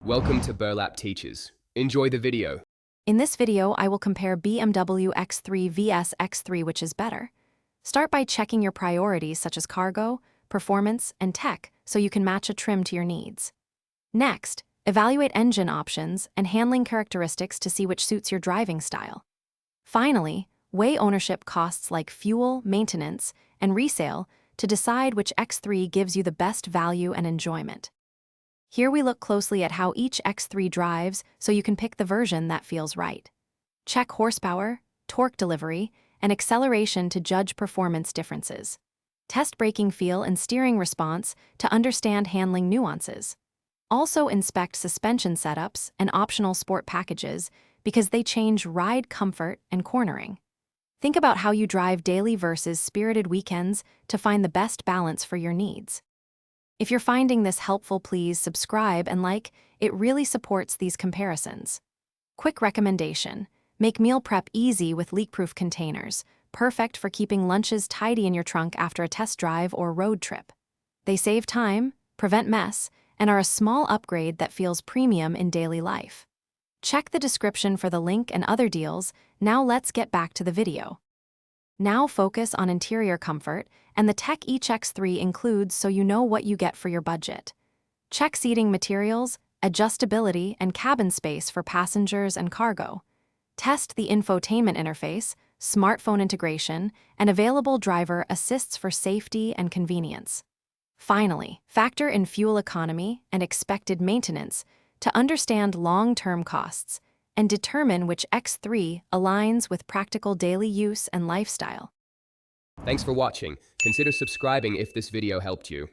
Welcome to Burlap Teachers. Enjoy the video. In this video, I will compare BMW X3 vs X3, which is better. Start by checking your priorities such as cargo, performance, and tech so you can match a trim to your needs. Next, evaluate engine options and handling characteristics to see which suits your driving style. Finally, weigh ownership costs like fuel, maintenance, and resale to decide which X3 gives you the best value and enjoyment. Here we look closely at how each X3 drives so you can pick the version that feels right. Check horsepower, torque delivery, and acceleration to judge performance differences. Test braking feel and steering response to understand handling nuances. Also inspect suspension setups and optional sport packages because they change ride comfort and cornering. Think about how you drive daily versus spirited weekends to find the best balance for your needs. If you're finding this helpful, please subscribe and like. It really supports these comparisons. Quick recommendation: make meal prep easy with leak-proof containers, perfect for keeping lunches tidy in your trunk after a test drive or road trip. They save time, prevent mess, and are a small upgrade that feels premium in daily life. Check the description for the link and other deals. Now let's get back to the video. Now focus on interior comfort and the tech each X3 includes so you know what you get for your budget. Check seating materials, adjustability, and cabin space for passengers and cargo. Test the infotainment interface, smartphone integration, and available driver assists for safety and convenience. Finally, factor in fuel economy and expected maintenance to understand long-term costs and determine which X3 aligns with practical daily use and lifestyle. Thanks for watching. Consider subscribing if this video helped you.